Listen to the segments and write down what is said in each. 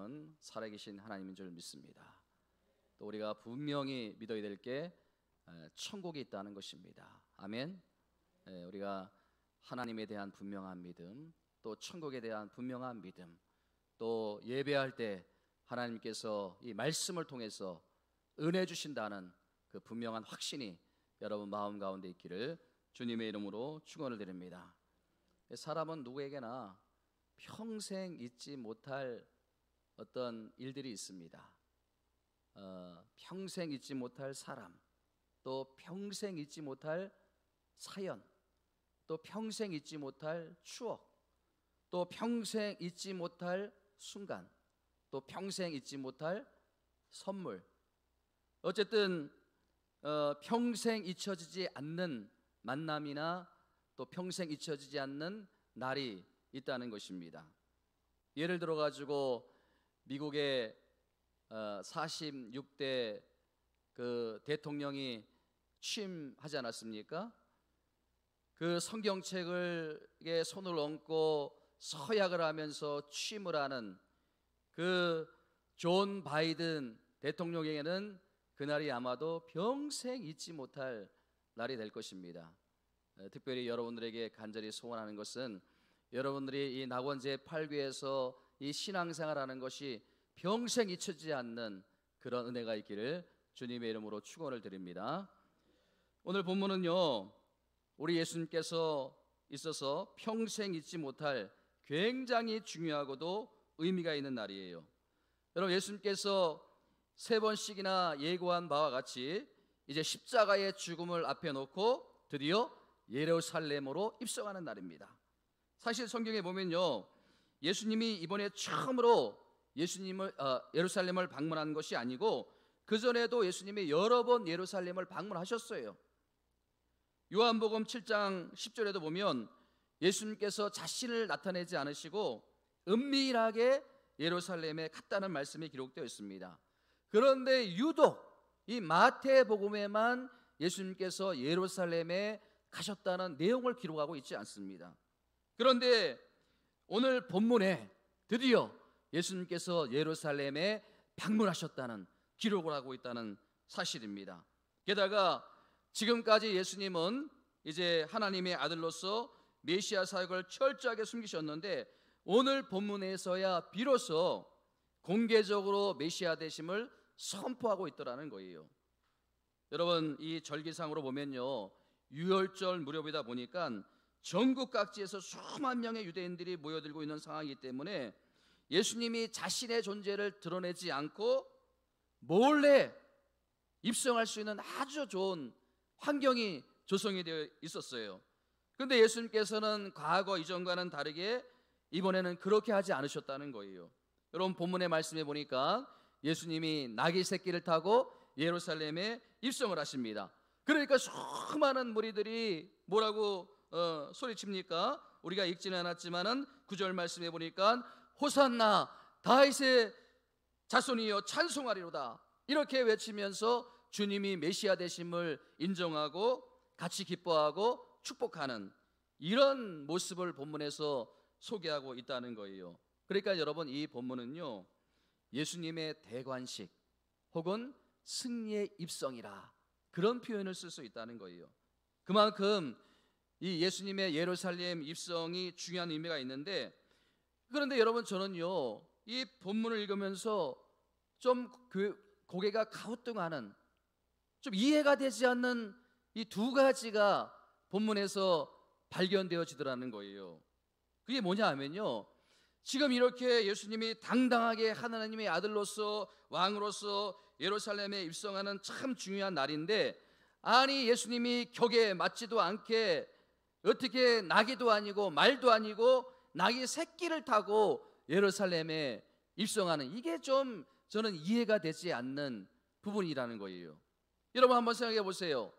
하나님은 살아계신 하나님인 줄 믿습니다. 또 우리가 분명히 믿어야 될 게 천국이 있다는 것입니다. 아멘. 우리가 하나님에 대한 분명한 믿음, 또 천국에 대한 분명한 믿음, 또 예배할 때 하나님께서 이 말씀을 통해서 은혜 주신다는 그 분명한 확신이 여러분 마음 가운데 있기를 주님의 이름으로 축원을 드립니다. 사람은 누구에게나 평생 잊지 못할 어떤 일들이 있습니다. 평생 잊지 못할 사람, 또 평생 잊지 못할 사연, 또 평생 잊지 못할 추억, 또 평생 잊지 못할 순간, 또 평생 잊지 못할 선물, 어쨌든 평생 잊혀지지 않는 만남이나 또 평생 잊혀지지 않는 날이 있다는 것입니다. 예를 들어 가지고 미국의 46대 그 대통령이 취임하지 않았습니까? 그 성경책에 손을 얹고 서약을 하면서 취임을 하는 그 존 바이든 대통령에게는 그날이 아마도 평생 잊지 못할 날이 될 것입니다. 특별히 여러분들에게 간절히 소원하는 것은 여러분들이 이 낙원제 8교에서 이 신앙생활하는 것이 평생 잊혀지지 않는 그런 은혜가 있기를 주님의 이름으로 축원을 드립니다. 오늘 본문은요, 우리 예수님께서 있어서 평생 잊지 못할 굉장히 중요하고도 의미가 있는 날이에요. 여러분, 예수님께서 3번씩이나 예고한 바와 같이 이제 십자가의 죽음을 앞에 놓고 드디어 예루살렘으로 입성하는 날입니다. 사실 성경에 보면요, 예수님이 이번에 처음으로 예루살렘을 방문한 것이 아니고 그 전에도 예수님이 여러 번 예루살렘을 방문하셨어요. 요한복음 7장 10절에도 보면 예수님께서 자신을 나타내지 않으시고 은밀하게 예루살렘에 갔다는 말씀이 기록되어 있습니다. 그런데 유독 이 마태복음에만 예수님께서 예루살렘에 가셨다는 내용을 기록하고 있지 않습니다. 그런데 오늘 본문에 드디어 예수님께서 예루살렘에 방문하셨다는 기록을 하고 있다는 사실입니다. 게다가 지금까지 예수님은 이제 하나님의 아들로서 메시아 사역을 철저하게 숨기셨는데 오늘 본문에서야 비로소 공개적으로 메시아 되심을 선포하고 있더라는 거예요. 여러분, 이 절기상으로 보면요, 유월절 무렵이다 보니까 전국 각지에서 수만 명의 유대인들이 모여들고 있는 상황이기 때문에 예수님이 자신의 존재를 드러내지 않고 몰래 입성할 수 있는 아주 좋은 환경이 조성이 되어 있었어요. 그런데 예수님께서는 과거 이전과는 다르게 이번에는 그렇게 하지 않으셨다는 거예요. 여러분, 본문의 말씀에 보니까 예수님이 나귀 새끼를 타고 예루살렘에 입성을 하십니다. 그러니까 수많은 무리들이 뭐라고 소리칩니까? 우리가 읽지는 않았지만은 9절 말씀에 보니까 호산나 다윗의 자손이여 찬송하리로다, 이렇게 외치면서 주님이 메시아 되심을 인정하고 같이 기뻐하고 축복하는 이런 모습을 본문에서 소개하고 있다는 거예요. 그러니까 여러분, 이 본문은요, 예수님의 대관식 혹은 승리의 입성이라 그런 표현을 쓸 수 있다는 거예요. 그만큼 이 예수님의 예루살렘 입성이 중요한 의미가 있는데, 그런데 여러분, 저는요, 이 본문을 읽으면서 좀 고개가 갸우뚱하는, 좀 이해가 되지 않는 이 두 가지가 본문에서 발견되어지더라는 거예요. 그게 뭐냐 하면요, 지금 이렇게 예수님이 당당하게 하나님의 아들로서 왕으로서 예루살렘에 입성하는 참 중요한 날인데, 아니 예수님이 격에 맞지도 않게 어떻게 나귀도 아니고 말도 아니고 나귀 새끼를 타고 예루살렘에 입성하는, 이게 좀 저는 이해가 되지 않는 부분이라는 거예요. 여러분, 한번 생각해 보세요.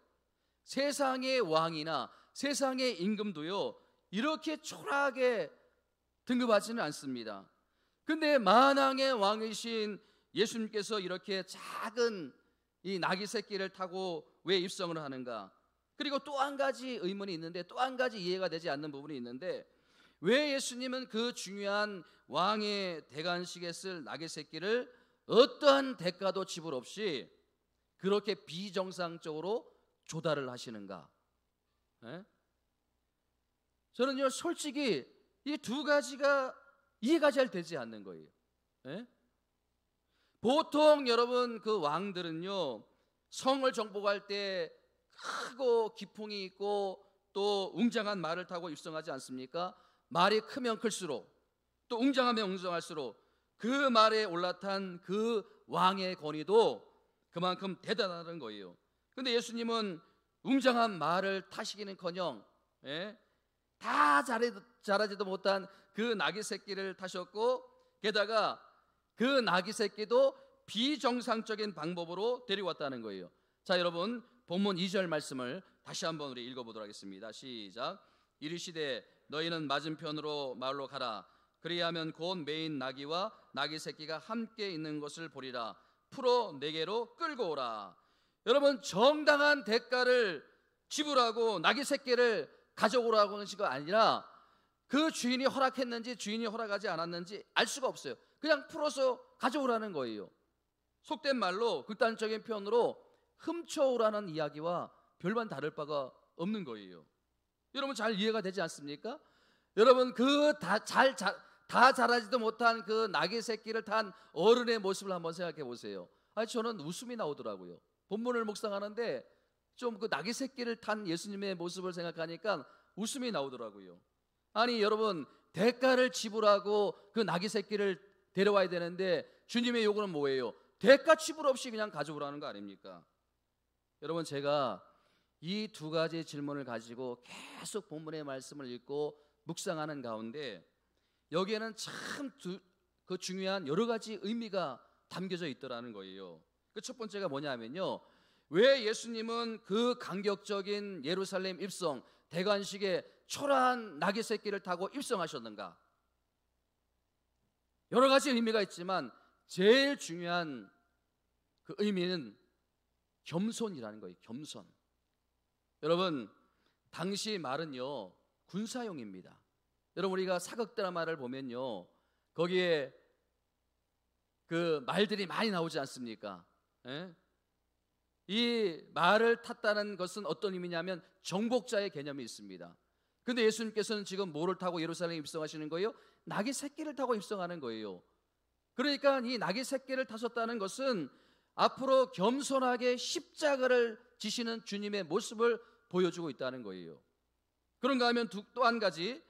세상의 왕이나 세상의 임금도요, 이렇게 초라하게 등급하지는 않습니다. 근데 만왕의 왕이신 예수님께서 이렇게 작은 이 나귀 새끼를 타고 왜 입성을 하는가? 그리고 또 한 가지 의문이 있는데, 또 한 가지 이해가 되지 않는 부분이 있는데, 왜 예수님은 그 중요한 왕의 대관식에 쓸 나귀 새끼를 어떠한 대가도 지불 없이 그렇게 비정상적으로 조달을 하시는가? 예? 저는요 솔직히 이 두 가지가 이해가 잘 되지 않는 거예요. 예? 보통 여러분 그 왕들은요 성을 정복할 때 크고 기풍이 있고 또 웅장한 말을 타고 입성하지 않습니까? 말이 크면 클수록 또 웅장하면 웅장할수록 그 말에 올라탄 그 왕의 권위도 그만큼 대단하다는 거예요. 근데 예수님은 웅장한 말을 타시기는커녕 다 자라지도 못한 그 나귀 새끼를 타셨고 게다가 그 나귀 새끼도 비정상적인 방법으로 데려왔다는 거예요. 자, 여러분 본문 2절 말씀을 다시 한번 우리 읽어보도록 하겠습니다. 시작. 이르시되 너희는 맞은편으로 마을로 가라. 그리하면 곧 메인 나귀와 나귀 새끼가 함께 있는 것을 보리라. 풀어 내게로 끌고 오라. 여러분 정당한 대가를 지불하고 나귀 새끼를 가져오라고 하는 것이 아니라 그 주인이 허락했는지 주인이 허락하지 않았는지 알 수가 없어요. 그냥 풀어서 가져오라는 거예요. 속된 말로 극단적인 표현으로 훔쳐오라는 이야기와 별반 다를 바가 없는 거예요. 여러분 잘 이해가 되지 않습니까? 여러분 다 자라지도 못한 그 나귀 새끼를 탄 어른의 모습을 한번 생각해 보세요. 저는 웃음이 나오더라고요. 본문을 묵상하는데 좀 그 나귀 새끼를 탄 예수님의 모습을 생각하니까 웃음이 나오더라고요. 아니 여러분 대가를 지불하고 그 나귀 새끼를 데려와야 되는데 주님의 요구는 뭐예요? 대가 지불 없이 그냥 가져오라는 거 아닙니까? 여러분 제가 이 두 가지 질문을 가지고 계속 본문의 말씀을 읽고 묵상하는 가운데 여기에는 참 그 중요한 여러 가지 의미가 담겨져 있더라는 거예요. 그 첫 번째가 뭐냐면요, 왜 예수님은 그 감격적인 예루살렘 입성 대관식에 초라한 나귀 새끼를 타고 입성하셨는가? 여러 가지 의미가 있지만 제일 중요한 그 의미는 겸손이라는 거예요. 겸손. 여러분 당시 말은요 군사용입니다. 여러분 우리가 사극 드라마를 보면요 거기에 그 말들이 많이 나오지 않습니까? 이 말을 탔다는 것은 어떤 의미냐면 정복자의 개념이 있습니다. 근데 예수님께서는 지금 뭐를 타고 예루살렘에 입성하시는 거예요? 나귀 새끼를 타고 입성하는 거예요. 그러니까 이 나귀 새끼를 타셨다는 것은 앞으로 겸손하게 십자가를 지시는 주님의 모습을 보여주고 있다는 거예요. 그런가 하면 또 한 가지,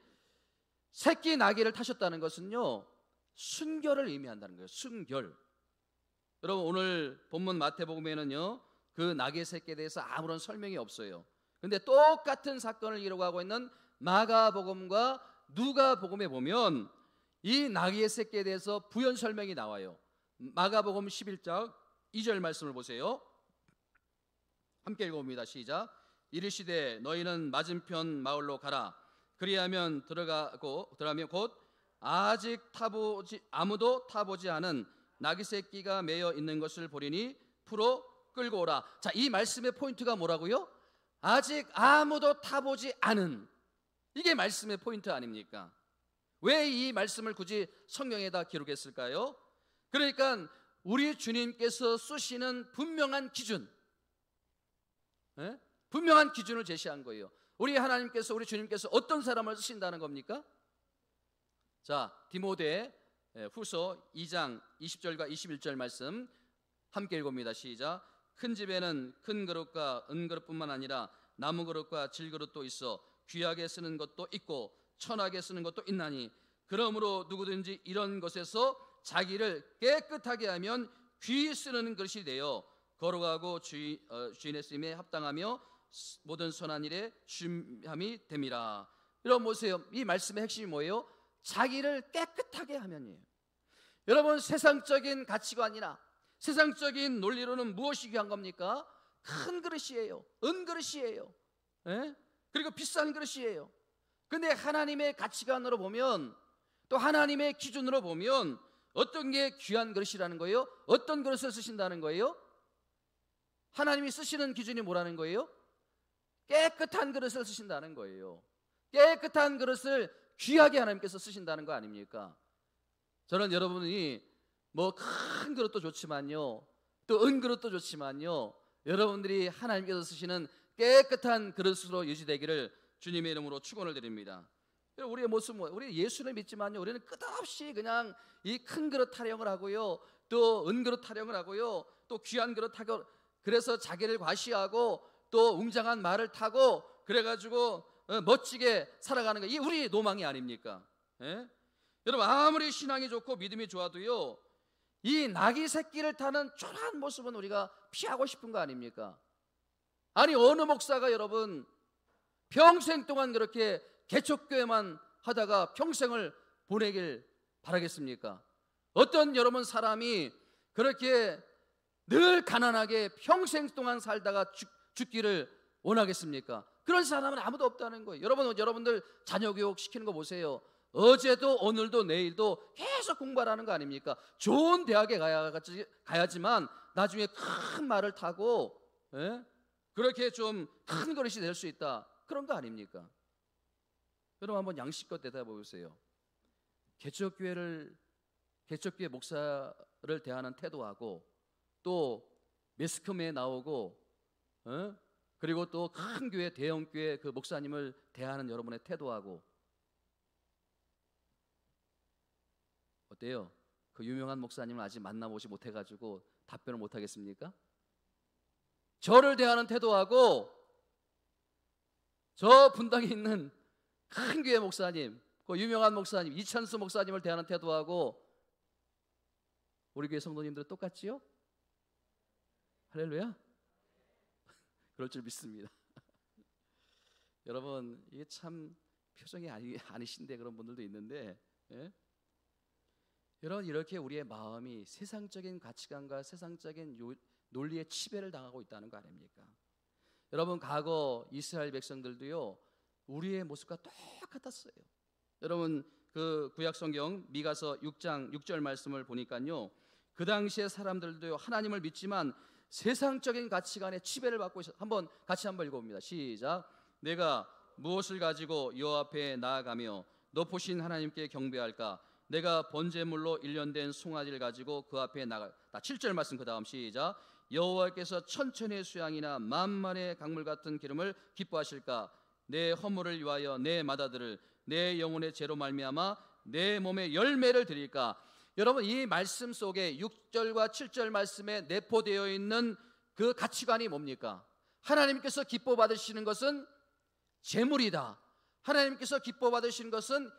새끼 나귀를 타셨다는 것은요 순결을 의미한다는 거예요. 순결. 여러분 오늘 본문 마태복음에는요 그 나귀 새끼에 대해서 아무런 설명이 없어요. 근데 똑같은 사건을 기록하고 있는 마가복음과 누가복음에 보면 이 나귀의 새끼에 대해서 부연 설명이 나와요. 마가복음 11장 2절 말씀을 보세요. 함께 읽어봅니다. 시작. 이르시되 너희는 맞은편 마을로 가라. 그리하면 들어가면 곧 아직 아무도 타보지 않은 나귀 새끼가 매여 있는 것을 보리니 풀어 끌고 오라. 자, 이 말씀의 포인트가 뭐라고요? 아직 아무도 타보지 않은, 이게 말씀의 포인트 아닙니까? 왜 이 말씀을 굳이 성경에다 기록했을까요? 그러니까 우리 주님께서 쓰시는 분명한 기준, 분명한 기준을 제시한 거예요. 우리 하나님께서, 우리 주님께서 어떤 사람을 쓰신다는 겁니까? 자, 디모데 후서 2장 20절과 21절 말씀 함께 읽어봅니다. 시작. 큰 집에는 큰 그릇과 은그릇뿐만 아니라 나무 그릇과 질그릇도 있어 귀하게 쓰는 것도 있고 천하게 쓰는 것도 있나니 그러므로 누구든지 이런 것에서 자기를 깨끗하게 하면 귀 쓰는 것이 되어 거룩하고 주인의 쓰임에 합당하며 모든 선한 일에 쉼함이 됨이라. 여러분 보세요. 이 말씀의 핵심이 뭐예요? 자기를 깨끗하게 하면이에요. 여러분 세상적인 가치관이나 세상적인 논리로는 무엇이 귀한 겁니까? 큰 그릇이에요. 은그릇이에요. 그리고 비싼 그릇이에요. 근데 하나님의 가치관으로 보면, 또 하나님의 기준으로 보면 어떤 게 귀한 그릇이라는 거예요? 어떤 그릇을 쓰신다는 거예요? 하나님이 쓰시는 기준이 뭐라는 거예요? 깨끗한 그릇을 쓰신다는 거예요. 깨끗한 그릇을 귀하게 하나님께서 쓰신다는 거 아닙니까? 저는 여러분이 뭐 큰 그릇도 좋지만요, 또 은그릇도 좋지만요, 여러분들이 하나님께서 쓰시는 깨끗한 그릇으로 유지되기를 주님의 이름으로 축원을 드립니다. 우리의 모습, 우리 예수를 믿지만요, 우리는 끝없이 그냥 이 큰 그릇 타령을 하고요, 또 은그릇 타령을 하고요, 또 귀한 그릇 타고, 그래서 자기를 과시하고 또 웅장한 말을 타고 그래가지고 멋지게 살아가는 거, 이게 우리의 노망이 아닙니까? 예? 여러분, 아무리 신앙이 좋고 믿음이 좋아도요, 이 나귀 새끼를 타는 초라한 모습은 우리가 피하고 싶은 거 아닙니까? 아니, 어느 목사가 여러분 평생 동안 그렇게 개척교회만 하다가 평생을 보내길 바라겠습니까? 어떤 여러분 사람이 그렇게 늘 가난하게 평생 동안 살다가 죽기를 원하겠습니까? 그런 사람은 아무도 없다는 거예요. 여러분들 자녀 교육 시키는 거 보세요. 어제도 오늘도 내일도 계속 공부하라는 거 아닙니까? 좋은 대학에 가야지만 나중에 큰 말을 타고, 예? 그렇게 좀 큰 그릇이 될 수 있다, 그런 거 아닙니까? 여러분, 한번 양심껏 대답해보세요. 개척교회 목사를 대하는 태도하고, 또 매스컴에 나오고, 그리고 또 큰 교회, 대형 교회 그 목사님을 대하는 여러분의 태도하고 어때요? 그 유명한 목사님을 아직 만나보지 못해가지고 답변을 못하겠습니까? 저를 대하는 태도하고, 저 분당에 있는 큰 교회 목사님, 그 유명한 목사님 이찬수 목사님을 대하는 태도하고 우리 교회 성도님들은 똑같지요? 할렐루야. 그럴 줄 믿습니다. 여러분, 이게 참 표정이 아니신데 그런 분들도 있는데, 예? 여러분, 이렇게 우리의 마음이 세상적인 가치관과 세상적인 논리의 지배를 당하고 있다는 거 아닙니까? 여러분, 과거 이스라엘 백성들도요, 우리의 모습과 똑같았어요. 여러분, 그 구약성경 미가서 6장 6절 말씀을 보니까요, 그 당시의 사람들도요, 하나님을 믿지만 세상적인 가치관에 지배를 받고 있어요. 같이 한번 읽어봅니다. 시작. 내가 무엇을 가지고 여호와 앞에 나아가며 높으신 하나님께 경배할까? 내가 번제물로 일련된 송아지를 가지고 그 앞에 나가. 7절 말씀 그 다음 시작. 여호와께서 천천의 수양이나 만만의 강물 같은 기름을 기뻐하실까? 내 허물을 위하여 내 맏아들을 내 영혼의 죄로 말미암아 내 몸에 열매를 드릴까? 여러분, 이 말씀 속에 6절과 7절 말씀에 내포되어 있는 그 가치관이 뭡니까? 하나님께서 기뻐 받으시는 것은 제물이다, 하나님께서 기뻐 받으시는 것은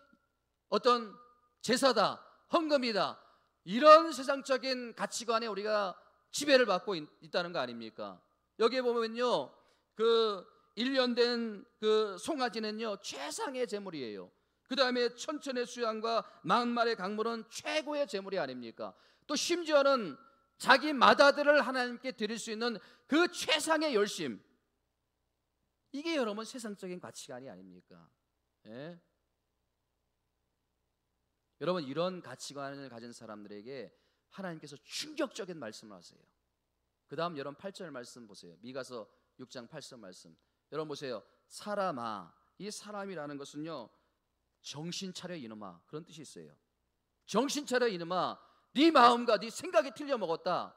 어떤 제사다, 헌금이다, 이런 세상적인 가치관에 우리가 지배를 받고 있다는 거 아닙니까? 여기에 보면요, 그 일련된 그 송아지는요 최상의 제물이에요. 그 다음에 천천의 수양과 만말의 강물은 최고의 제물이 아닙니까? 또 심지어는 자기 맏아들을 하나님께 드릴 수 있는 그 최상의 열심, 이게 여러분 세상적인 가치관이 아닙니까? 예? 여러분, 이런 가치관을 가진 사람들에게 하나님께서 충격적인 말씀을 하세요. 그 다음 여러분 8절 말씀 보세요. 미가서 6장 8절 말씀. 여러분 보세요. 사람아, 이 사람이라는 것은요, 정신 차려 이놈아, 그런 뜻이 있어요. 정신 차려 이놈아, 네 마음과 네 생각이 틀려 먹었다.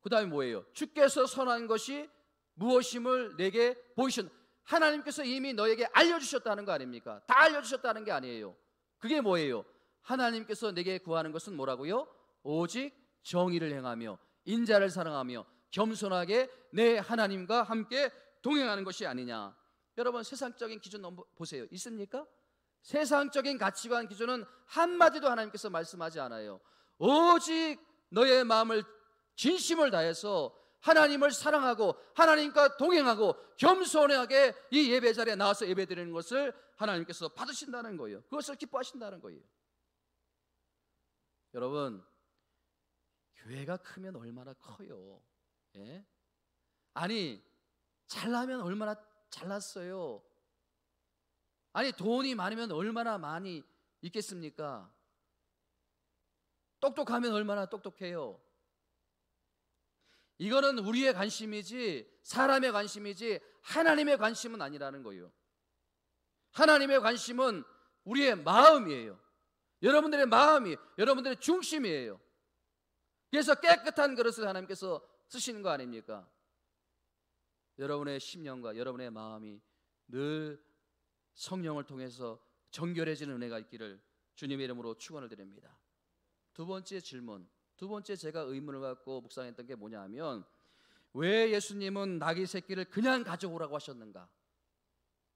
그 다음에 뭐예요? 주께서 선한 것이 무엇임을 내게 보이셨. 하나님께서 이미 너에게 알려주셨다는 거 아닙니까? 다 알려주셨다는 게 아니에요. 그게 뭐예요? 하나님께서 내게 구하는 것은 뭐라고요? 오직 정의를 행하며 인자를 사랑하며 겸손하게 내 하나님과 함께 동행하는 것이 아니냐. 여러분, 세상적인 기준 보세요. 있습니까? 세상적인 가치관 기준은 한마디도 하나님께서 말씀하지 않아요. 오직 너의 마음을 진심을 다해서 하나님을 사랑하고 하나님과 동행하고 겸손하게 이 예배 자리에 나와서 예배드리는 것을 하나님께서 받으신다는 거예요. 그것을 기뻐하신다는 거예요. 여러분, 교회가 크면 얼마나 커요. 예? 아니, 잘나면 얼마나 잘났어요. 아니, 돈이 많으면 얼마나 많이 있겠습니까? 똑똑하면 얼마나 똑똑해요. 이거는 우리의 관심이지 사람의 관심이지 하나님의 관심은 아니라는 거예요. 하나님의 관심은 우리의 마음이에요. 여러분들의 마음이 여러분들의 중심이에요. 그래서 깨끗한 그릇을 하나님께서 쓰시는 거 아닙니까? 여러분의 심령과 여러분의 마음이 늘 성령을 통해서 정결해지는 은혜가 있기를 주님의 이름으로 축원을 드립니다. 두 번째 질문, 두 번째 제가 의문을 갖고 묵상했던 게 뭐냐 하면, 왜 예수님은 나귀 새끼를 그냥 가져오라고 하셨는가?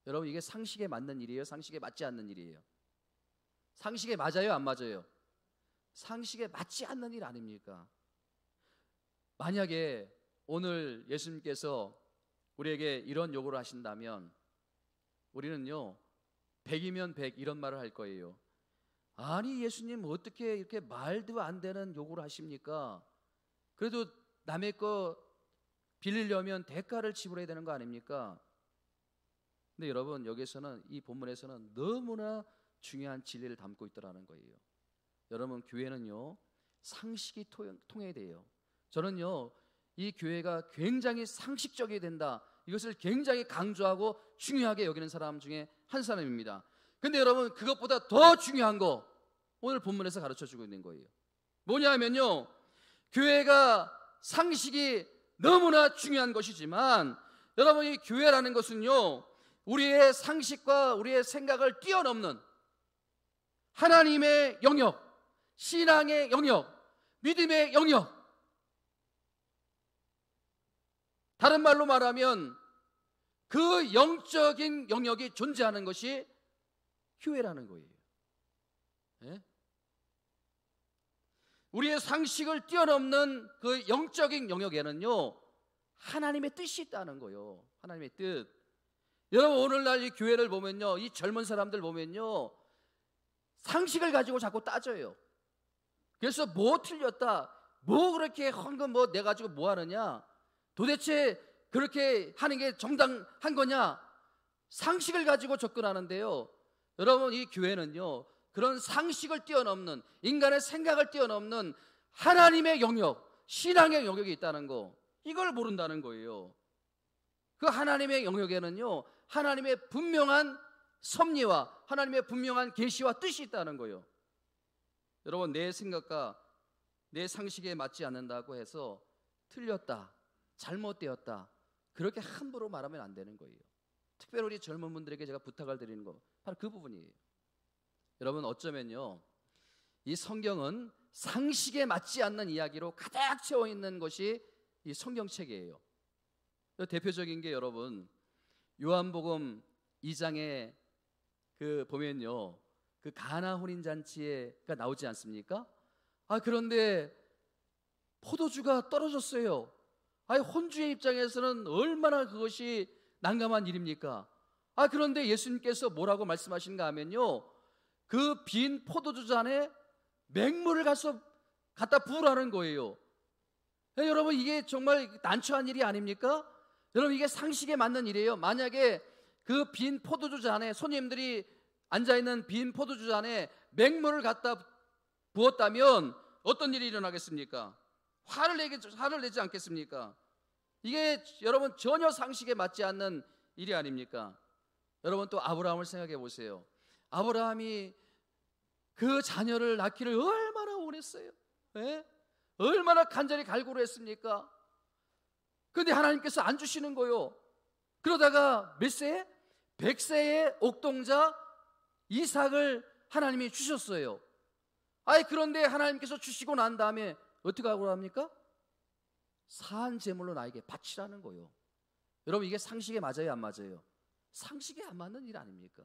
여러분, 이게 상식에 맞는 일이에요? 상식에 맞지 않는 일이에요? 상식에 맞아요? 안 맞아요? 상식에 맞지 않는 일 아닙니까? 만약에 오늘 예수님께서 우리에게 이런 요구를 하신다면 우리는요 100이면 100 이런 말을 할 거예요. 아니, 예수님 어떻게 이렇게 말도 안 되는 요구를 하십니까? 그래도 남의 거 빌리려면 대가를 지불해야 되는 거 아닙니까? 근데 여러분, 여기서는 이 본문에서는 너무나 중요한 진리를 담고 있더라는 거예요. 여러분, 교회는요 상식이 통해야 돼요. 저는요 이 교회가 굉장히 상식적이 된다, 이것을 굉장히 강조하고 중요하게 여기는 사람 중에 한 사람입니다. 근데 여러분, 그것보다 더 중요한 거 오늘 본문에서 가르쳐주고 있는 거예요. 뭐냐면요, 교회가 상식이 너무나 중요한 것이지만 여러분, 이 교회라는 것은요 우리의 상식과 우리의 생각을 뛰어넘는 하나님의 영역, 신앙의 영역, 믿음의 영역, 다른 말로 말하면 그 영적인 영역이 존재하는 것이 교회라는 거예요. 네? 우리의 상식을 뛰어넘는 그 영적인 영역에는요 하나님의 뜻이 있다는 거예요. 하나님의 뜻. 여러분, 오늘날 이 교회를 보면요, 이 젊은 사람들 보면요 상식을 가지고 자꾸 따져요. 그래서 뭐 틀렸다, 뭐 그렇게 헌금 뭐 내 가지고 뭐 하느냐, 도대체 그렇게 하는 게 정당한 거냐, 상식을 가지고 접근하는데요. 여러분, 이 교회는요 그런 상식을 뛰어넘는, 인간의 생각을 뛰어넘는 하나님의 영역, 신앙의 영역이 있다는 거, 이걸 모른다는 거예요. 그 하나님의 영역에는요 하나님의 분명한 섭리와 하나님의 분명한 계시와 뜻이 있다는 거예요. 여러분, 내 생각과 내 상식에 맞지 않는다고 해서 틀렸다, 잘못되었다, 그렇게 함부로 말하면 안 되는 거예요. 특별히 우리 젊은 분들에게 제가 부탁을 드리는 거 바로 그 부분이에요. 여러분, 어쩌면요 이 성경은 상식에 맞지 않는 이야기로 가득 채워 있는 것이 이 성경책이에요. 대표적인 게 여러분, 요한복음 2장에 보면요 그 가나 혼인 잔치가 나오지 않습니까? 그런데 포도주가 떨어졌어요. 혼주의 입장에서는 얼마나 그것이 난감한 일입니까? 그런데 예수님께서 뭐라고 말씀하시는가 하면요, 그 빈 포도주 잔에 맹물을 갖다 부으라는 거예요. 여러분, 이게 정말 난처한 일이 아닙니까? 여러분, 이게 상식에 맞는 일이에요. 만약에 그 빈 포도주 잔에, 손님들이 앉아있는 빈 포도주 잔에 맹물을 갖다 부었다면 어떤 일이 일어나겠습니까? 화를 내지 않겠습니까? 이게 여러분 전혀 상식에 맞지 않는 일이 아닙니까? 여러분, 또 아브라함을 생각해 보세요. 아브라함이 그 자녀를 낳기를 얼마나 원했어요. 네? 얼마나 간절히 갈구를 했습니까? 그런데 하나님께서 안 주시는 거요. 그러다가 몇 세? 100세의 옥동자 이삭을 하나님이 주셨어요. 그런데 하나님께서 주시고 난 다음에 어떻게 하고 합니까? 산 제물로 나에게 바치라는 거요. 여러분, 이게 상식에 맞아요, 안 맞아요? 상식에 안 맞는 일 아닙니까?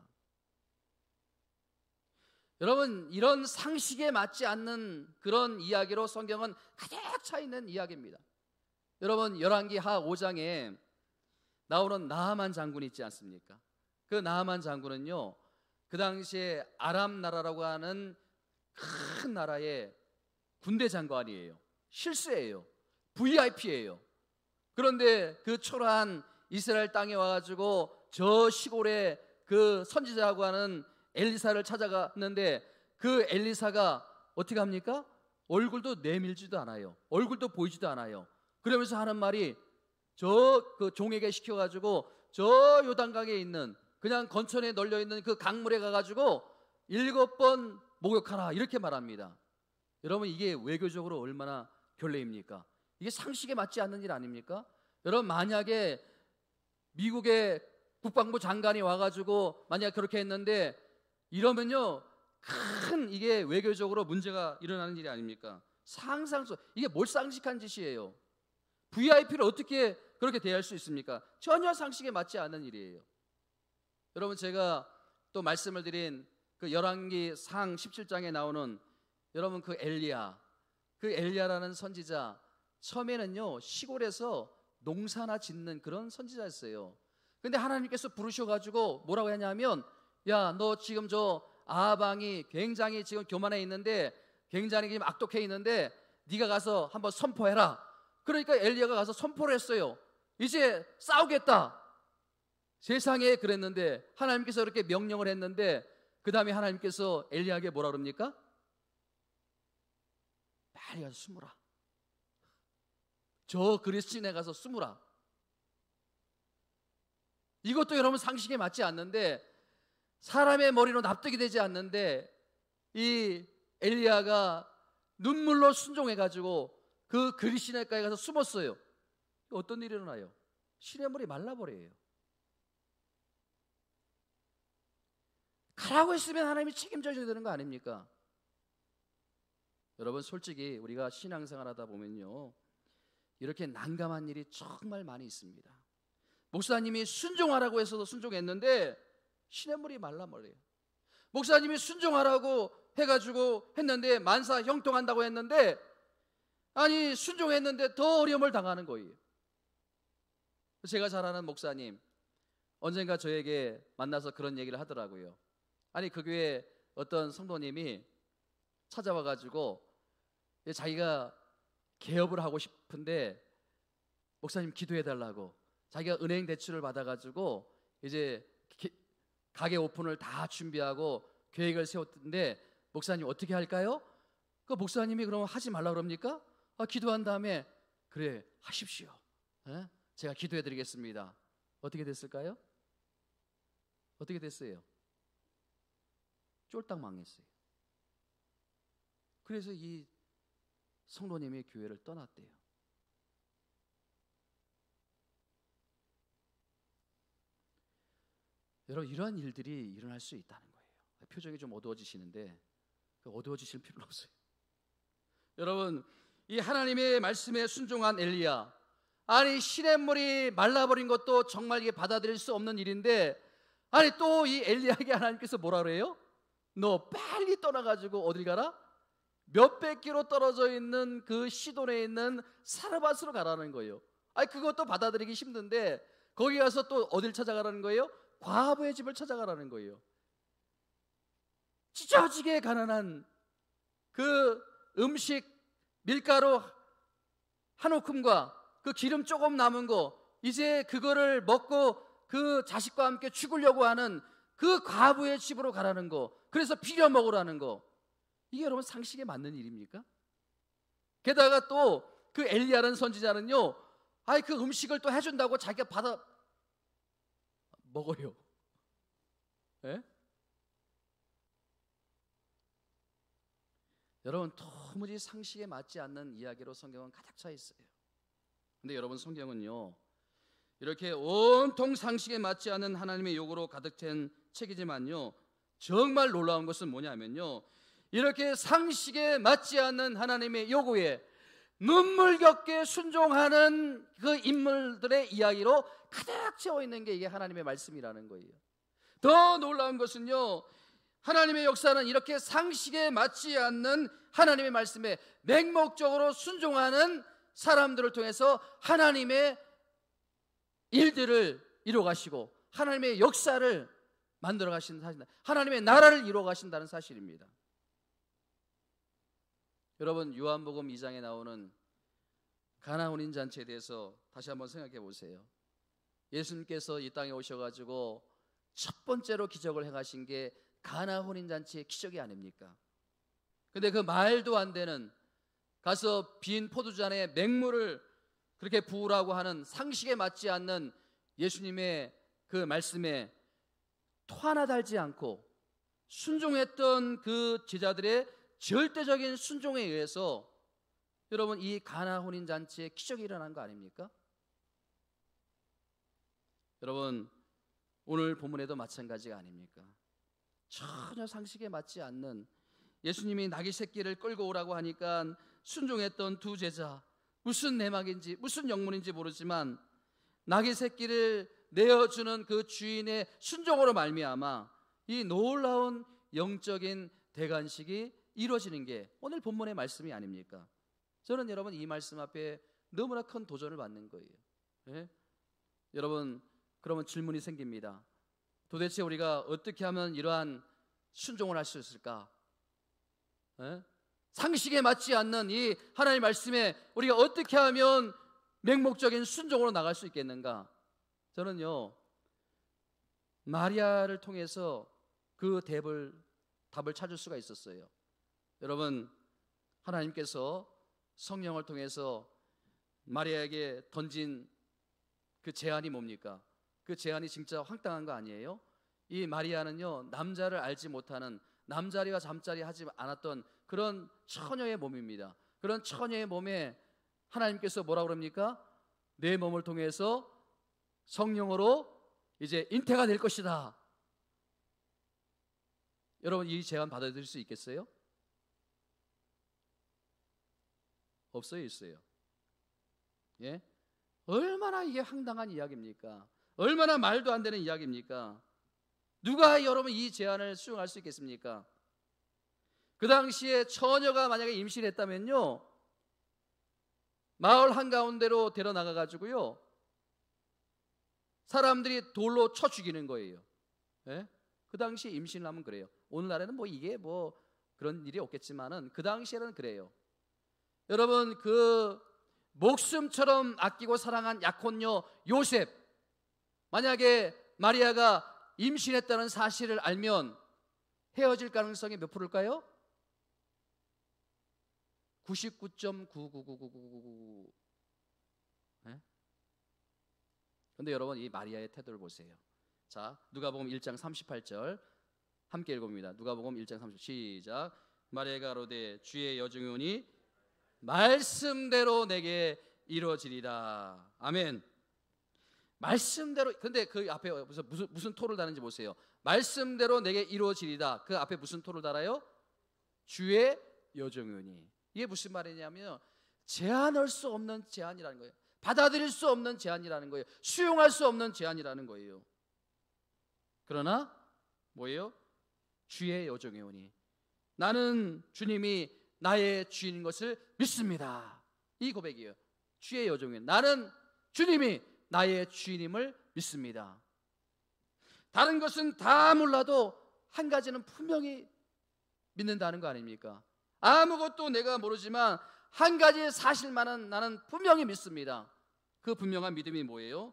여러분, 이런 상식에 맞지 않는 그런 이야기로 성경은 가득 차 있는 이야기입니다. 여러분, 열왕기하 5장에 나오는 나하만 장군이 있지 않습니까? 그 나하만 장군은요 그 당시에 아람 나라라고 하는 큰 나라의 군대 장관이에요. 실세예요. VIP예요. 그런데 그 초라한 이스라엘 땅에 와가지고 저 시골에 그 선지자라고 하는 엘리사를 찾아갔는데, 그 엘리사가 어떻게 합니까? 얼굴도 내밀지도 않아요. 얼굴도 보이지도 않아요. 그러면서 하는 말이, 그 종에게 시켜가지고 저 요단강에 있는, 그냥 건천에 널려 있는 그 강물에 가가지고 7번 목욕하라 이렇게 말합니다. 여러분 이게 외교적으로 얼마나 결례입니까? 이게 상식에 맞지 않는 일 아닙니까? 여러분 만약에 미국의 국방부 장관이 와가지고 만약 그렇게 했는데 이러면요 큰 이게 외교적으로 문제가 일어나는 일이 아닙니까? 상상서 이게 뭘 상식한 짓이에요? VIP를 어떻게 그렇게 대할 수 있습니까? 전혀 상식에 맞지 않는 일이에요. 여러분 제가 또 말씀을 드린 그 열왕기상 17장에 나오는 여러분 그 엘리야라는 선지자 처음에는요 시골에서 농사나 짓는 그런 선지자였어요. 근데 하나님께서 부르셔가지고 뭐라고 했냐면 야 너 지금 저 아합왕이 굉장히 지금 교만해 있는데 굉장히 지금 악독해 있는데 네가 가서 한번 선포해라. 그러니까 엘리야가 가서 선포를 했어요. 이제 싸우겠다. 세상에 그랬는데 하나님께서 그렇게 명령을 했는데 그 다음에 하나님께서 엘리야에게 뭐라 그럽니까? 빨리 가서 숨으라. 저 그리스도인에 가서 숨으라. 이것도 여러분 상식에 맞지 않는데 사람의 머리로 납득이 되지 않는데 이 엘리야가 눈물로 순종해가지고 그 그리시네가에 가서 숨었어요. 어떤 일이 일어나요? 시냇물이 말라버려요. 가라고 했으면 하나님이 책임져야 되는 거 아닙니까? 여러분 솔직히 우리가 신앙생활 하다 보면요 이렇게 난감한 일이 정말 많이 있습니다. 목사님이 순종하라고 해서도 순종했는데 시냇물이 말라버려요. 목사님이 순종하라고 해가지고 했는데 만사 형통한다고 했는데 아니 순종했는데 더 어려움을 당하는 거예요. 제가 잘 아는 목사님 언젠가 저에게 만나서 그런 얘기를 하더라고요. 아니 그 교회 어떤 성도님이 찾아와가지고 자기가 개업을 하고 싶은데 목사님 기도해달라고 자기가 은행 대출을 받아가지고 이제 가게 오픈을 다 준비하고 계획을 세웠는데 목사님 어떻게 할까요? 그 목사님이 그러면 하지 말라 그럽니까? 기도한 다음에 그래 하십시오. 에? 제가 기도해드리겠습니다. 어떻게 됐을까요? 어떻게 됐어요? 쫄딱 망했어요. 그래서 이 성도님이 교회를 떠났대요. 여러분 이러한 일들이 일어날 수 있다는 거예요. 표정이 좀 어두워지시는데 어두워지실 필요는 없어요. 여러분 이 하나님의 말씀에 순종한 엘리야 아니 시냇물이 말라버린 것도 정말 이게 받아들일 수 없는 일인데 아니 또 이 엘리야에게 하나님께서 뭐라 그래요? 너 빨리 떠나가지고 어딜 가라? 몇백 킬로 떨어져 있는 그 시돈에 있는 사르밧으로 가라는 거예요. 아니 그것도 받아들이기 힘든데 거기 가서 또 어딜 찾아가라는 거예요? 과부의 집을 찾아가라는 거예요. 찢어지게 가난한 그 음식 밀가루 한 움큼과 그 기름 조금 남은 거 이제 그거를 먹고 그 자식과 함께 죽으려고 하는 그 과부의 집으로 가라는 거 그래서 비려 먹으라는 거 이게 여러분 상식에 맞는 일입니까? 게다가 또 그 엘리야라는 선지자는요 아이 그 음식을 또 해준다고 자기가 받아 먹어요. 예? 여러분 도무지 상식에 맞지 않는 이야기로 성경은 가득 차 있어요. 근데 여러분 성경은요 이렇게 온통 상식에 맞지 않은 하나님의 요구로 가득 찬 책이지만요 정말 놀라운 것은 뭐냐면요 이렇게 상식에 맞지 않는 하나님의 요구에 눈물겹게 순종하는 그 인물들의 이야기로 가득 채워 있는 게 이게 하나님의 말씀이라는 거예요. 더 놀라운 것은요 하나님의 역사는 이렇게 상식에 맞지 않는 하나님의 말씀에 맹목적으로 순종하는 사람들을 통해서 하나님의 일들을 이루어 가시고 하나님의 역사를 만들어 가신 사실, 하나님의 나라를 이루어 가신다는 사실입니다. 여러분 요한복음 2장에 나오는 가나 혼인 잔치에 대해서 다시 한번 생각해 보세요. 예수님께서 이 땅에 오셔가지고 첫 번째로 기적을 행하신 게 가나 혼인 잔치의 기적이 아닙니까? 근데 그 말도 안 되는 가서 빈 포도주잔에 맹물을 그렇게 부으라고 하는 상식에 맞지 않는 예수님의 그 말씀에 토 하나 달지 않고 순종했던 그 제자들의 절대적인 순종에 의해서 여러분 이 가나 혼인 잔치에 기적이 일어난 거 아닙니까? 여러분 오늘 본문에도 마찬가지가 아닙니까? 전혀 상식에 맞지 않는, 예수님이 나귀 새끼를 끌고 오라고 하니까 순종했던 두 제자, 무슨 내막인지 무슨 영문인지 모르지만 나귀 새끼를 내어주는 그 주인의 순종으로 말미암아 이 놀라운 영적인 대관식이 이루어지는 게 오늘 본문의 말씀이 아닙니까? 저는 여러분 이 말씀 앞에 너무나 큰 도전을 받는 거예요. 예? 여러분 그러면 질문이 생깁니다. 도대체 우리가 어떻게 하면 이러한 순종을 할 수 있을까? 예? 상식에 맞지 않는 이 하나님의 말씀에 우리가 어떻게 하면 맹목적인 순종으로 나갈 수 있겠는가? 저는요 마리아를 통해서 그 답을 찾을 수가 있었어요. 여러분 하나님께서 성령을 통해서 마리아에게 던진 그 제안이 뭡니까? 그 제안이 진짜 황당한 거 아니에요? 이 마리아는요 남자를 알지 못하는, 남자리와 잠자리 하지 않았던 그런 처녀의 몸입니다. 그런 처녀의 몸에 하나님께서 뭐라고 그럽니까? 내 몸을 통해서 성령으로 이제 잉태가 될 것이다. 여러분 이 제안 받아들일 수 있겠어요? 없어요? 있어요? 예? 얼마나 이게 황당한 이야기입니까? 얼마나 말도 안 되는 이야기입니까? 누가 여러분 이 제안을 수용할 수 있겠습니까? 그 당시에 처녀가 만약에 임신했다면요 마을 한가운데로 데려나가 가지고요 사람들이 돌로 쳐 죽이는 거예요. 예? 그 당시에 임신을 하면 그래요. 오늘날에는 뭐 이게 뭐 그런 일이 없겠지만은 그 당시에는 그래요. 여러분 그 목숨처럼 아끼고 사랑한 약혼녀 요셉, 만약에 마리아가 임신했다는 사실을 알면 헤어질 가능성이 몇 프로일까요? 99.9999999. 네? 근데 여러분 이 마리아의 태도를 보세요. 자, 누가복음 1장 38절 함께 읽어봅니다. 누가복음 1장 30절 시작. 마리아가 가로되 주의 여종이 오니 말씀대로 내게 이루어지리다. 아멘. 말씀대로. 근데 그 앞에 무슨 토를 다는지 보세요. 말씀대로 내게 이루어지리다. 그 앞에 무슨 토를 달아요? 주의 여종이 오니. 이게 무슨 말이냐면 제한할 수 없는 제한이라는 거예요. 받아들일 수 없는 제한이라는 거예요. 수용할 수 없는 제한이라는 거예요. 그러나 뭐예요? 주의 여종이 오니 나는 주님이 나의 주인인 것을 믿습니다. 이 고백이에요. 주의 여종이 오니 나는 주님이 나의 주인임을 믿습니다. 다른 것은 다 몰라도 한 가지는 분명히 믿는다는 거 아닙니까? 아무것도 내가 모르지만 한 가지 사실만은 나는 분명히 믿습니다. 그 분명한 믿음이 뭐예요?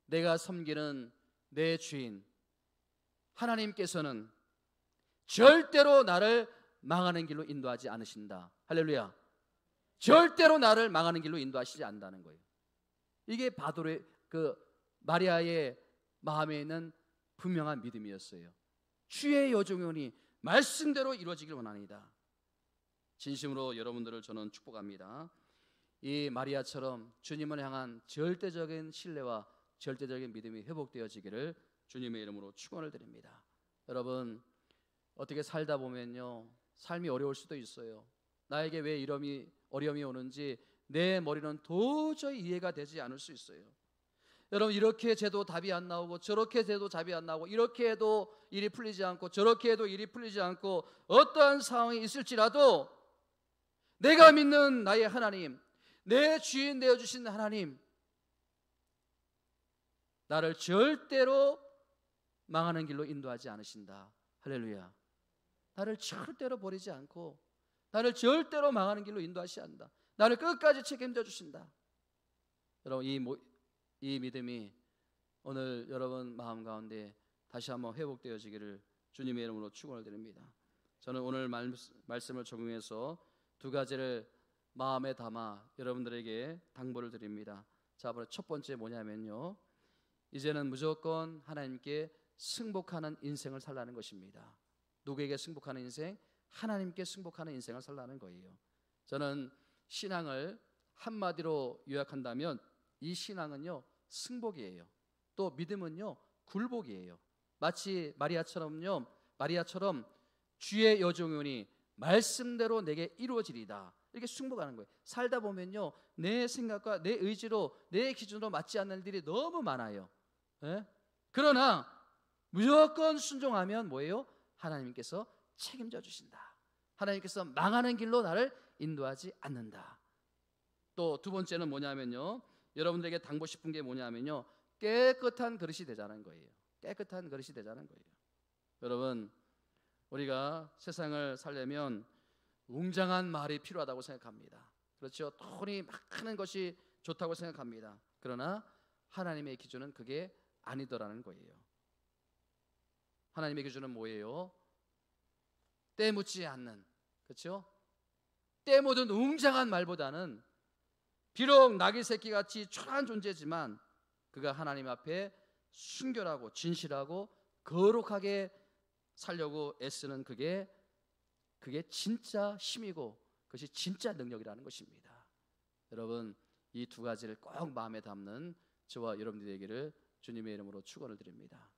내가 섬기는 내 주인 하나님께서는 절대로 나를 망하는 길로 인도하지 않으신다. 할렐루야. 절대로 나를 망하는 길로 인도하시지 않는다는 거예요. 이게 바돌의 그 마리아의 마음에 있는 분명한 믿음이었어요. 주의 여종이 오니 말씀대로 이루어지길 원하니다. 진심으로 여러분들을 저는 축복합니다. 이 마리아처럼 주님을 향한 절대적인 신뢰와 절대적인 믿음이 회복되어지기를 주님의 이름으로 축원을 드립니다. 여러분 어떻게 살다 보면요 삶이 어려울 수도 있어요. 나에게 왜 이런 어려움이 오는지 내 머리는 도저히 이해가 되지 않을 수 있어요. 여러분 이렇게 해도 답이 안 나오고 저렇게 해도 답이 안 나오고 이렇게 해도 일이 풀리지 않고 저렇게 해도 일이 풀리지 않고 어떠한 상황이 있을지라도 내가 믿는 나의 하나님, 내 주인 되어주신 하나님, 나를 절대로 망하는 길로 인도하지 않으신다. 할렐루야. 나를 절대로 버리지 않고 나를 절대로 망하는 길로 인도하시 않는다. 나를 끝까지 책임져 주신다. 여러분 이 믿음이 오늘 여러분 마음 가운데 다시 한번 회복되어지기를 주님의 이름으로 축원을 드립니다. 저는 오늘 말씀을 적용해서 두 가지를 마음에 담아 여러분들에게 당부를 드립니다. 자, 바로 첫 번째 뭐냐면요, 이제는 무조건 하나님께 승복하는 인생을 살라는 것입니다. 누구에게 승복하는 인생? 하나님께 승복하는 인생을 살라는 거예요. 저는 신앙을 한마디로 요약한다면 이 신앙은요, 승복이에요. 또 믿음은요, 굴복이에요. 마치 마리아처럼 주의 여종이오니 말씀대로 내게 이루어지리다, 이렇게 승복하는 거예요. 살다 보면요, 내 생각과 내 의지로, 내 기준으로 맞지 않는 일들이 너무 많아요. 예? 그러나 무조건 순종하면 뭐예요? 하나님께서 책임져 주신다. 하나님께서 망하는 길로 나를 인도하지 않는다. 또 두 번째는 뭐냐면요, 여러분들에게 당부하고 싶은 게 뭐냐면요, 깨끗한 그릇이 되자는 거예요. 깨끗한 그릇이 되자는 거예요. 여러분, 우리가 세상을 살려면 웅장한 말이 필요하다고 생각합니다. 그렇죠? 돈이 많은 것이 좋다고 생각합니다. 그러나 하나님의 기준은 그게 아니더라는 거예요. 하나님의 기준은 뭐예요? 때 묻지 않는, 그렇죠? 때 묻은 웅장한 말보다는 비록 나귀 새끼같이 초라한 존재지만 그가 하나님 앞에 순결하고 진실하고 거룩하게 살려고 애쓰는 그게 진짜 힘이고 그것이 진짜 능력이라는 것입니다. 여러분, 이 두 가지를 꼭 마음에 담는 저와 여러분들이 되기를 주님의 이름으로 축원을 드립니다.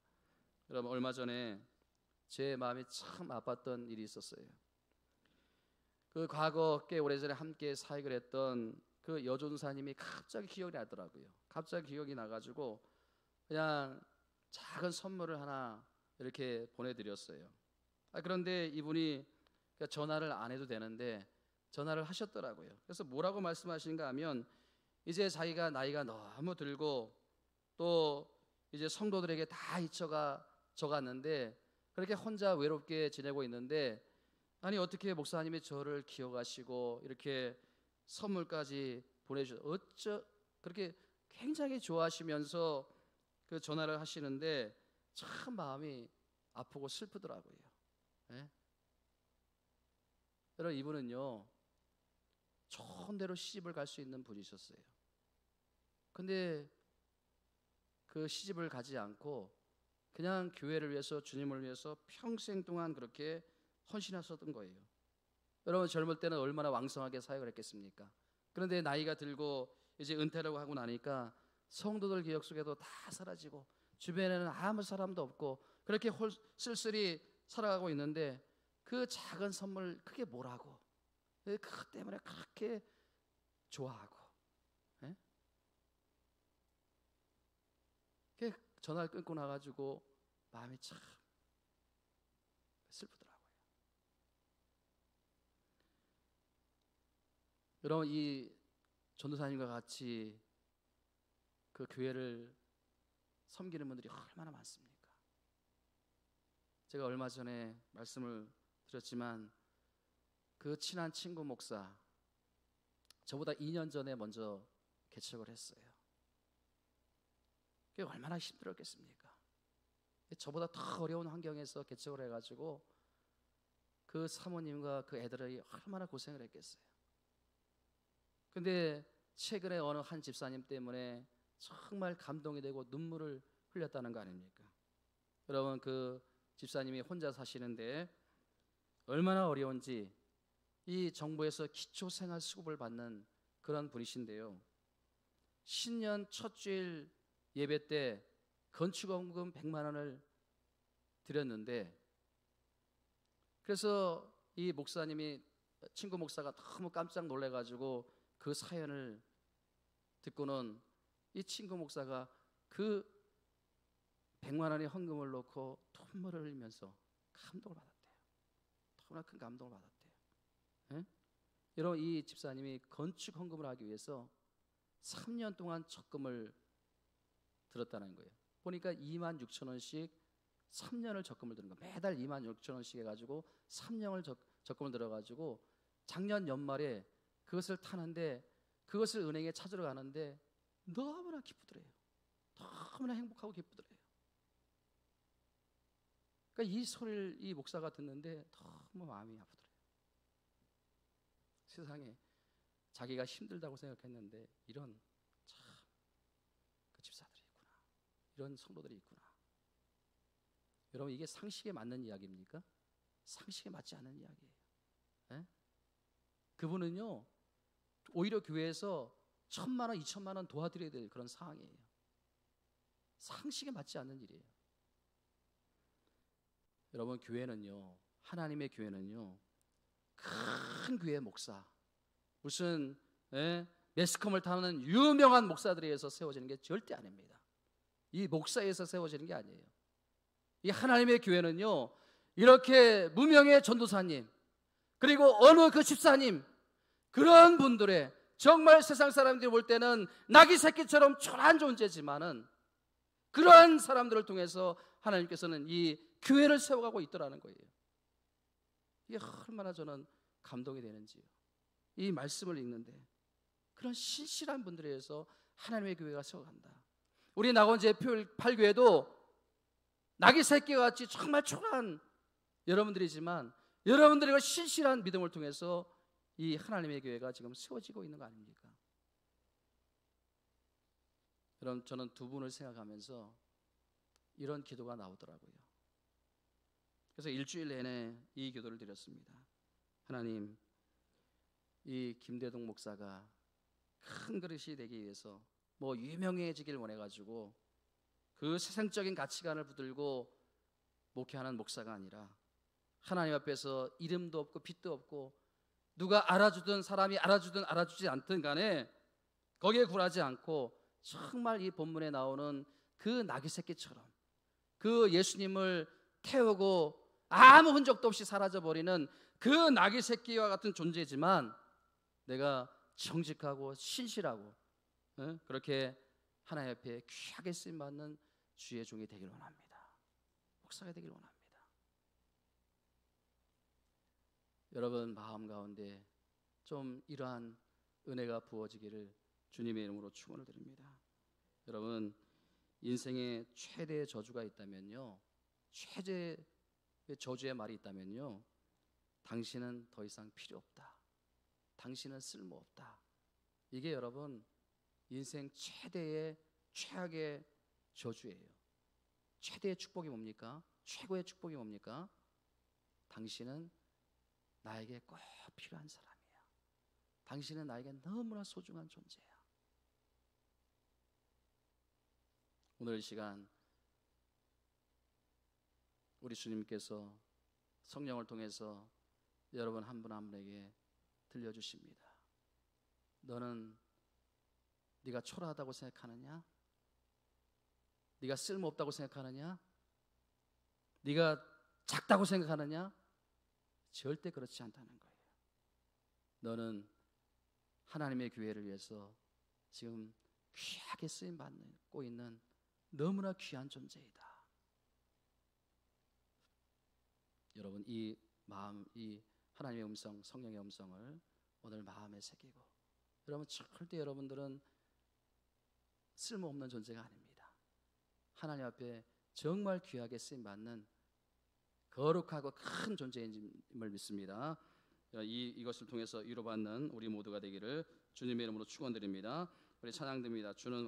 여러분, 얼마 전에 제 마음이 참 아팠던 일이 있었어요. 그 과거 꽤 오래전에 함께 사역을 했던 그 여존사님이 갑자기 기억이 나더라고요. 갑자기 기억이 나가지고 그냥 작은 선물을 하나 이렇게 보내드렸어요. 그런데 이분이 전화를 안 해도 되는데 전화를 하셨더라고요. 그래서 뭐라고 말씀하시는가 하면, 이제 자기가 나이가 너무 들고 또 이제 성도들에게 다 잊혀갔는데 그렇게 혼자 외롭게 지내고 있는데, 아니 어떻게 목사님이 저를 기억하시고 이렇게 선물까지 보내주셔, 어쩌 그렇게 굉장히 좋아하시면서 그 전화를 하시는데 참 마음이 아프고 슬프더라고요. 네? 여러분, 이분은요 좋은 데로 시집을 갈 수 있는 분이셨어요. 근데 그 시집을 가지 않고 그냥 교회를 위해서, 주님을 위해서 평생 동안 그렇게 헌신하셨던 거예요. 여러분, 젊을 때는 얼마나 왕성하게 사역을 했겠습니까? 그런데 나이가 들고 이제 은퇴를 하고 나니까 성도들 기억 속에도 다 사라지고 주변에는 아무 사람도 없고 그렇게 쓸쓸히 살아가고 있는데 그 작은 선물, 그게 뭐라고, 그것 때문에 그렇게 좋아하고, 예? 전화를 끊고 나가지고 마음이 참 슬프더라고요. 여러분, 이 전도사님과 같이 그 교회를 섬기는 분들이 얼마나 많습니까? 제가 얼마 전에 말씀을 드렸지만 그 친한 친구 목사, 저보다 2년 전에 먼저 개척을 했어요. 그게 얼마나 힘들었겠습니까? 저보다 더 어려운 환경에서 개척을 해가지고 그 사모님과 그 애들이 얼마나 고생을 했겠어요. 근데 최근에 어느 한 집사님 때문에 정말 감동이 되고 눈물을 흘렸다는 거 아닙니까? 여러분, 그 집사님이 혼자 사시는데 얼마나 어려운지 이 정부에서 기초생활수급을 받는 그런 분이신데요, 신년 첫 주일 예배 때 건축원금 100만 원을 드렸는데, 그래서 이 목사님이, 친구 목사가 너무 깜짝 놀래가지고 그 사연을 듣고는 이 친구 목사가 그 100만 원의 헌금을 놓고 눈물을 흘리면서 감동을 받았대요. 너무나 큰 감동을 받았대요. 예? 여러분, 이 집사님이 건축 헌금을 하기 위해서 3년 동안 적금을 들었다는 거예요. 보니까 2만 6천 원씩 3년을 적금을 드는 거예요. 매달 2만 6천 원씩 해가지고 3년을 적금을 들어가지고 작년 연말에 그것을 타는데, 그것을 은행에 찾으러 가는데 너무나 기쁘더래요. 너무나 행복하고 기쁘더래요. 그러니까 이 소리를 이 목사가 듣는데 너무 마음이 아프더래요. 세상에 자기가 힘들다고 생각했는데 이런 참 그 집사들이 있구나, 이런 성도들이 있구나. 여러분, 이게 상식에 맞는 이야기입니까? 상식에 맞지 않는 이야기예요. 예? 그분은요 오히려 교회에서 1,000만 원, 2,000만 원 도와드려야 될 그런 상황이에요. 상식에 맞지 않는 일이에요. 여러분, 교회는요, 하나님의 교회는요, 큰 교회 목사, 무슨 매스컴을 타는 유명한 목사들에 의해서 세워지는 게 절대 아닙니다. 이 목사에 의해서 세워지는 게 아니에요. 이 하나님의 교회는요, 이렇게 무명의 전도사님, 그리고 어느 그 집사님, 그런 분들의 정말 세상 사람들이 볼 때는 나귀 새끼처럼 초라한 존재지만은 그러한 사람들을 통해서 하나님께서는 이 교회를 세워가고 있더라는 거예요. 이게 얼마나 저는 감동이 되는지요. 이 말씀을 읽는데 그런 신실한 분들에 의해서 하나님의 교회가 세워간다. 우리 낙원제 8교회도 나귀 새끼와 같이 정말 초라한 여러분들이지만 여러분들의 신실한 믿음을 통해서 이 하나님의 교회가 지금 세워지고 있는 거 아닙니까? 여러분, 저는 두 분을 생각하면서 이런 기도가 나오더라고요. 그래서 일주일 내내 이 기도를 드렸습니다. 하나님, 이 김대동 목사가 큰 그릇이 되기 위해서 뭐 유명해지길 원해가지고 그 세상적인 가치관을 붙들고 목회하는 목사가 아니라 하나님 앞에서 이름도 없고 빛도 없고 누가 알아주든 사람이 알아주든 알아주지 않든 간에 거기에 굴하지 않고 정말 이 본문에 나오는 그 나귀 새끼처럼 그 예수님을 태우고 아무 흔적도 없이 사라져버리는 그 나귀 새끼와 같은 존재지만 내가 정직하고 신실하고 그렇게 하나님 앞에 귀하게 쓰임받는 주의 종이 되길 원합니다. 목사가 되길 원합니다. 여러분 마음 가운데 좀 이러한 은혜가 부어지기를 주님의 이름으로 축원을 드립니다. 여러분, 인생에 최대의 저주가 있다면요, 최대의 저주의 말이 있다면요, 당신은 더 이상 필요 없다, 당신은 쓸모없다. 이게 여러분 인생 최대의 최악의 저주예요. 최대의 축복이 뭡니까? 최고의 축복이 뭡니까? 당신은 나에게 꼭 필요한 사람이야. 당신은 나에게 너무나 소중한 존재야. 오늘 이 시간 우리 주님께서 성령을 통해서 여러분 한 분 한 분에게 들려주십니다. 너는 네가 초라하다고 생각하느냐? 네가 쓸모없다고 생각하느냐? 네가 작다고 생각하느냐? 절대 그렇지 않다는 거예요. 너는 하나님의 교회를 위해서 지금 귀하게 쓰임받고 있는 너무나 귀한 존재이다. 여러분, 이 마음, 이 하나님의 음성, 성령의 음성을 오늘 마음에 새기고, 여러분 절대 여러분들은 쓸모없는 존재가 아닙니다. 하나님 앞에 정말 귀하게 쓰임받는 거룩하고 큰 존재임을 믿습니다. 이것을 통해서 위로받는 우리 모두가 되기를 주님의 이름으로 축원드립니다. 우리 찬양드립니다. 주는